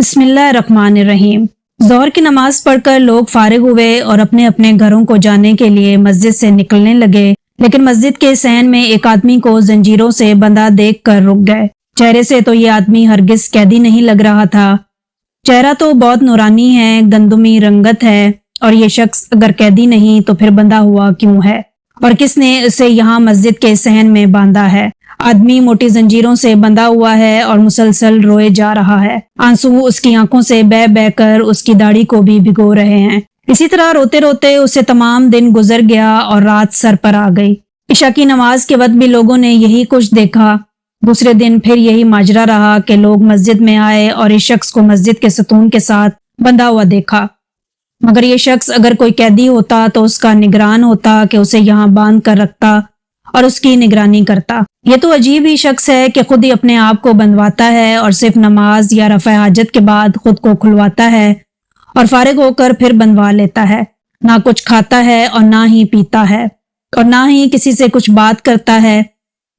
बिस्मिल्लाहिर्रहमानिर्रहीम। ज़ोहर की नमाज पढ़कर लोग फारिग हुए और अपने अपने घरों को जाने के लिए मस्जिद से निकलने लगे, लेकिन मस्जिद के सहन में एक आदमी को जंजीरों से बंधा देखकर रुक गए। चेहरे से तो ये आदमी हरगिज कैदी नहीं लग रहा था। चेहरा तो बहुत नूरानी है, गंदुमी रंगत है, और ये शख्स अगर कैदी नहीं तो फिर बंधा हुआ क्यों है, और किसने उसे यहाँ मस्जिद के सहन में बांधा है। आदमी मोटी जंजीरों से बंधा हुआ है और मुसलसल रोए जा रहा है। आंसू उसकी आंखों से बह बह कर उसकी दाढ़ी को भी भिगो रहे हैं। इसी तरह रोते रोते उसे तमाम दिन गुजर गया और रात सर पर आ गई। इशा की नमाज के वक्त भी लोगों ने यही कुछ देखा। दूसरे दिन फिर यही माजरा रहा कि लोग मस्जिद में आए और इस शख्स को मस्जिद के सतून के साथ बंधा हुआ देखा। मगर ये शख्स अगर कोई कैदी होता तो उसका निगरान होता कि उसे यहाँ बांध कर रखता और उसकी निगरानी करता। ये तो अजीब ही शख्स है कि खुद ही अपने आप को बंधवाता है और सिर्फ नमाज या रफ़ा हाजत के बाद खुद को खुलवाता है और फारिग होकर फिर बंधवा लेता है। ना कुछ खाता है और ना ही पीता है और ना ही किसी से कुछ बात करता है।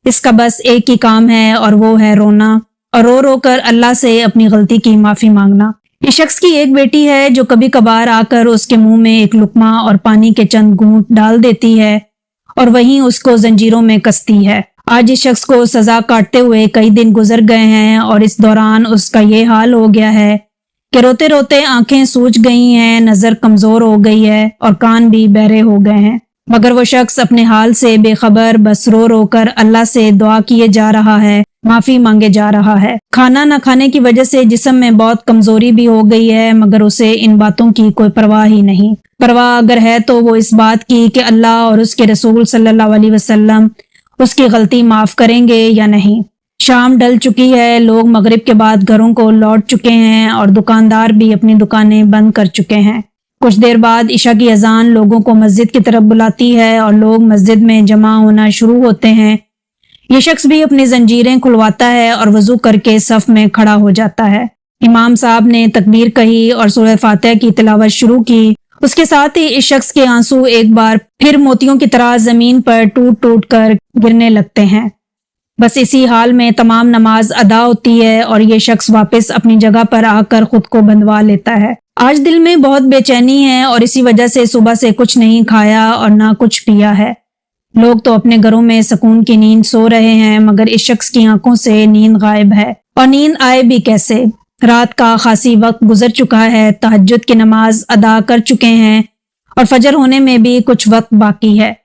इसका बस एक ही काम है और वो है रोना, और रो रो कर अल्लाह से अपनी गलती की माफी मांगना। इस शख्स की एक बेटी है जो कभी कभार आकर उसके मुंह में एक लुकमा और पानी के चंद घूंट डाल देती है और वहीं उसको जंजीरों में कसती है। आज इस शख्स को सजा काटते हुए कई दिन गुजर गए हैं और इस दौरान उसका ये हाल हो गया है कि रोते रोते आंखें सूज गई हैं, नजर कमजोर हो गई है और कान भी बहरे हो गए हैं। मगर वो शख्स अपने हाल से बेखबर बस रो रो कर अल्लाह से दुआ किए जा रहा है, माफी मांगे जा रहा है। खाना न खाने की वजह से जिस्म में बहुत कमजोरी भी हो गई है, मगर उसे इन बातों की कोई परवाह ही नहीं। परवाह अगर है तो वो इस बात की कि अल्लाह और उसके रसूल सल्लल्लाहु अलैहि वसल्लम उसकी गलती माफ करेंगे या नहीं। शाम ढल चुकी है, लोग मगरिब के बाद घरों को लौट चुके हैं और दुकानदार भी अपनी दुकानें बंद कर चुके हैं। कुछ देर बाद इशा की अजान लोगों को मस्जिद की तरफ बुलाती है और लोग मस्जिद में जमा होना शुरू होते हैं। ये शख्स भी अपनी जंजीरें खुलवाता है और वजू करके सफ में खड़ा हो जाता है। इमाम साहब ने तकबीर कही और सूरह फातिहा की तिलावत शुरू की। उसके साथ ही इस शख्स के आंसू एक बार फिर मोतियों की तरह जमीन पर टूट टूट कर गिरने लगते हैं। बस इसी हाल में तमाम नमाज अदा होती है और ये शख्स वापस अपनी जगह पर आकर खुद को बंधवा लेता है। आज दिल में बहुत बेचैनी है और इसी वजह से सुबह से कुछ नहीं खाया और ना कुछ पिया है। लोग तो अपने घरों में सुकून की नींद सो रहे हैं, मगर इस शख्स की आंखों से नींद गायब है। और नींद आए भी कैसे? रात का खासी वक्त गुजर चुका है, तहज्जुद की नमाज अदा कर चुके हैं और फजर होने में भी कुछ वक्त बाकी है,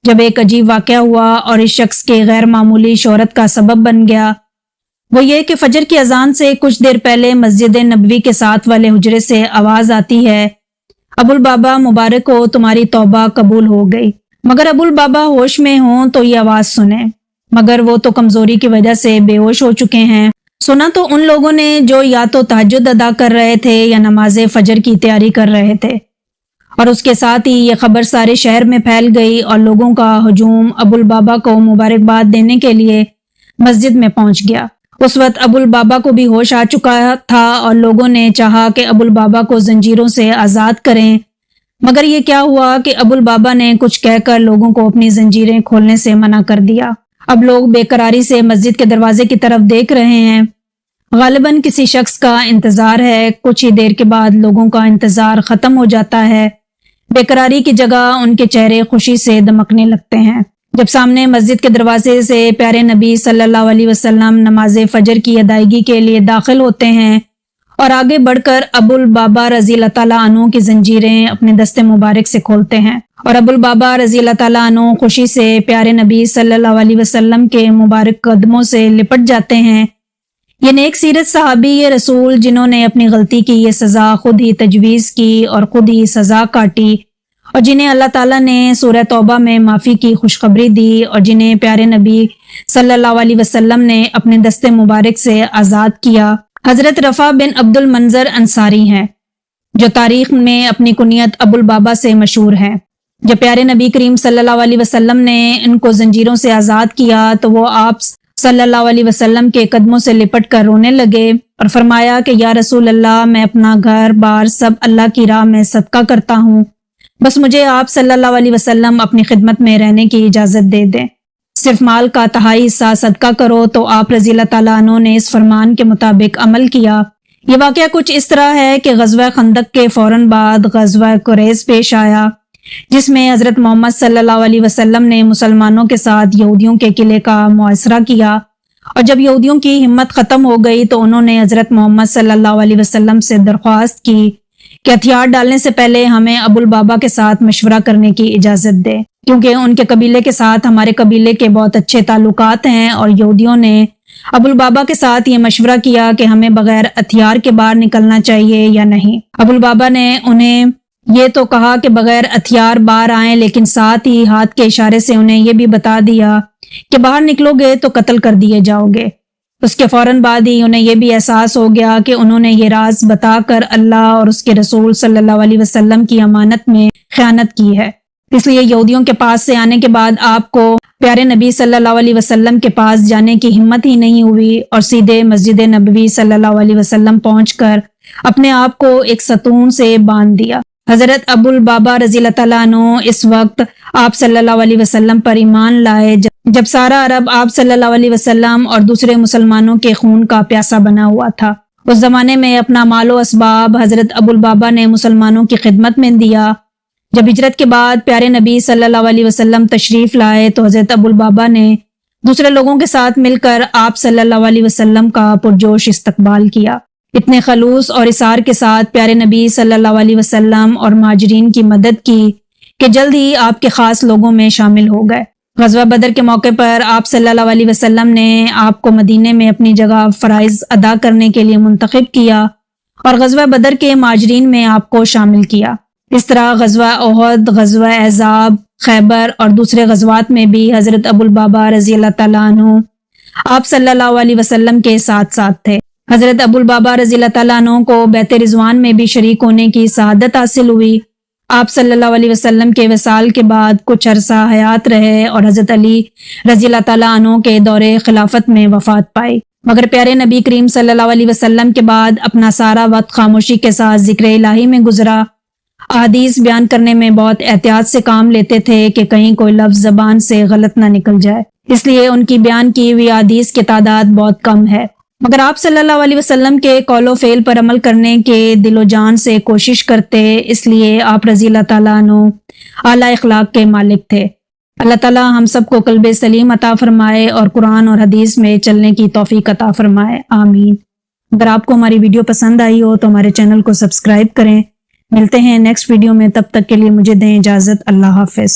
जब एक अजीब वाकया हुआ और इस शख्स के गैर मामूली शोहरत का सबब बन गया। वो ये कि फजर की अजान से कुछ देर पहले मस्जिद नबवी के साथ वाले हुजरे से आवाज आती है, अबुल बाबा मुबारक हो, तुम्हारी तौबा कबूल हो गई। मगर अबुल बाबा होश में हों तो ये आवाज सुने, मगर वो तो कमजोरी की वजह से बेहोश हो चुके हैं। सुना तो उन लोगों ने जो या तो तहज्जुद अदा कर रहे थे या नमाज फजर की तैयारी कर रहे थे, और उसके साथ ही ये खबर सारे शहर में फैल गई और लोगों का हजूम अबुल बाबा को मुबारकबाद देने के लिए मस्जिद में पहुंच गया। उस वक्त अबुल बाबा को भी होश आ चुका था और लोगों ने चाहा कि अबुल बाबा को जंजीरों से आज़ाद करें, मगर ये क्या हुआ कि अबुल बाबा ने कुछ कहकर लोगों को अपनी जंजीरें खोलने से मना कर दिया। अब लोग बेकरारी से मस्जिद के दरवाजे की तरफ देख रहे हैं। गालिबन किसी शख्स का इंतजार है। कुछ ही देर के बाद लोगों का इंतजार खत्म हो जाता है। बेकरारी की जगह उनके चेहरे खुशी से दमकने लगते हैं जब सामने मस्जिद के दरवाजे से प्यारे नबी सल्लल्लाहु अलैहि वसल्लम नमाज फजर की अदायगी के लिए दाखिल होते हैं और आगे बढ़कर अबुल बाबा रजी अल्लाह ताला अन्हु की जंजीरें अपने दस्ते मुबारक से खोलते हैं और अबुल बाबा रजी अल्लाह ताला अन्हु खुशी से प्यारे नबी सल्लल्लाहु अलैहि वसल्लम के मुबारक कदमों से लिपट जाते हैं। ये नेक सीरत सहाबी ये रसूल जिन्होंने अपनी गलती की ये सज़ा खुद ही तजवीज़ की और खुद ही सज़ा काटी, और जिन्हें अल्लाह ताला ने सूरह तौबा में माफ़ी की खुशखबरी दी और जिन्हें प्यारे नबी सल्लल्लाहु अलैहि वसल्लम ने अपने दस्ते मुबारक से आज़ाद किया, हज़रत रफ़ा बिन अब्दुल मंजर अंसारी हैं, जो तारीख में अपनी कुनियत अबुल बाबा से मशहूर हैं। जब प्यारे नबी करीम सल्लल्लाहु अलैहि वसल्लम ने इनको जंजीरों से आज़ाद किया तो वो आप सल्लल्लाहु अलैहि वसल्लम के कदमों से लिपट कर रोने लगे और फरमाया कि या रसूल अल्लाह, मैं अपना घर बार सब अल्लाह की राह में सदका करता हूँ, बस मुझे आप सल्लल्लाहु अलैहि वसल्लम अपनी खिदमत में रहने की इजाज़त दे दें। सिर्फ माल का तिहाई हिस्सा सदका करो। तो आप रज़ी अल्लाह ताला अन्हु ने इस फरमान के मुताबिक अमल किया। یہ واقعہ کچھ اس طرح ہے کہ غزوہ خندق کے فوراً بعد غزوہ قریظ پیش آیا، جس میں حضرت محمد صلی اللہ علیہ وسلم نے مسلمانوں کے ساتھ یہودیوں کے قلعے کا محاصرہ کیا، اور جب یہودیوں کی ہمت ختم ہو گئی تو انہوں نے حضرت محمد صلی اللہ علیہ وسلم سے درخواست کی کہ ہتھیار ڈالنے سے پہلے ہمیں ابو البابا کے ساتھ مشورہ کرنے کی اجازت دے، کیونکہ ان کے قبیلے کے ساتھ ہمارے قبیلے کے بہت اچھے تعلقات ہیں، اور یہودیوں نے ابو البابا کے ساتھ یہ مشورہ کیا کہ ہمیں بغیر ہتھیار کے باہر نکلنا چاہیے یا نہیں۔ ابو البابا نے انہیں یہ تو کہا کہ بغیر ہتھیار باہر آئیں، لیکن ساتھ ہی ہاتھ کے اشارے سے انہیں یہ بھی بتا دیا کہ باہر نکلو گے تو قتل کر دیے جاؤ گے۔ اس کے فوراً بعد ہی انہیں یہ بھی احساس ہو گیا کہ انہوں نے یہ راز بتا کر اللہ اور اس کے رسول صلی اللہ علیہ وسلم کی امانت میں خیانت کی ہے، اس لیے یہودیوں کے پاس سے آنے کے بعد آپ کو پیارے نبی صلی اللہ علیہ وسلم کے پاس جانے کی ہمت ہی نہیں ہوئی، اور سیدھے مسجد نبوی صلی اللہ علیہ وسلم پہنچ کر اپنے آپ کو ایک ستون سے باندھ دیا۔ حضرت ابو البابا رضی اللہ تعالیٰ عنہ اس وقت آپ صلی اللہ علیہ وسلم پر ایمان لائے جب سارا عرب آپ صلی اللہ علیہ وسلم اور دوسرے مسلمانوں کے خون کا پیاسا بنا ہوا تھا۔ اس زمانے میں اپنا مال و اسباب حضرت ابو البابا نے مسلمانوں کی خدمت میں دیا۔ جب ہجرت کے بعد پیارے نبی صلی اللہ علیہ وسلم تشریف لائے تو حضرت ابو البابا نے دوسرے لوگوں کے ساتھ مل کر آپ صلی اللہ علیہ وسلم کا پرجوش استقبال کیا، اتنے خلوص اور اثار کے ساتھ پیارے نبی صلی اللہ علیہ وسلم اور مہاجرین کی مدد کی کہ جلد ہی آپ کے خاص لوگوں میں شامل ہو گئے۔ غزوہ بدر کے موقع پر آپ صلی اللہ علیہ وسلم نے آپ کو مدینے میں اپنی جگہ فرائض ادا کرنے کے لیے منتخب کیا اور غزوہ بدر کے مہاجرین میں آپ کو شامل کیا۔ اس طرح غزوہ احد، غزوہ احزاب، خیبر اور دوسرے غزوات میں بھی حضرت ابو البابا رضی اللہ تعالیٰ عنہ آپ صلی اللہ علیہ وسلم کے ساتھ ساتھ تھے۔ حضرت ابو البابا رضی اللہ تعالیٰ عنہ کو بیعت رضوان میں بھی شریک ہونے کی سعادت حاصل ہوئی۔ آپ صلی اللہ علیہ وسلم کے وصال کے بعد کچھ عرصہ حیات رہے اور حضرت علی رضی اللہ تعالیٰ عنہ کے دور خلافت میں وفات پائی، مگر پیارے نبی کریم صلی اللہ علیہ وسلم کے بعد اپنا سارا وقت خاموشی کے ساتھ ذکر الہی میں گزرا۔ احادیث بیان کرنے میں بہت احتیاط سے کام لیتے تھے کہ کہیں کوئی لفظ زبان سے غلط نہ نکل جائے، اس لیے ان کی بیان کی ہوئی احادیث کی تعداد بہت کم ہے، مگر آپ صلی اللہ علیہ وسلم کے قول و فعل پر عمل کرنے کے دل و جان سے کوشش کرتے، اس لیے آپ رضی اللہ تعالیٰ عنہ اعلیٰ اخلاق کے مالک تھے۔ اللہ تعالیٰ ہم سب کو قلب سلیم عطا فرمائے اور قرآن اور حدیث میں چلنے کی توفیق عطا فرمائے، آمین۔ اگر آپ کو ہماری ویڈیو پسند آئی ہو تو ہمارے چینل کو سبسکرائب کریں۔ ملتے ہیں نیکسٹ ویڈیو میں، تب تک کے لیے مجھے دیں اجازت، اللہ حافظ۔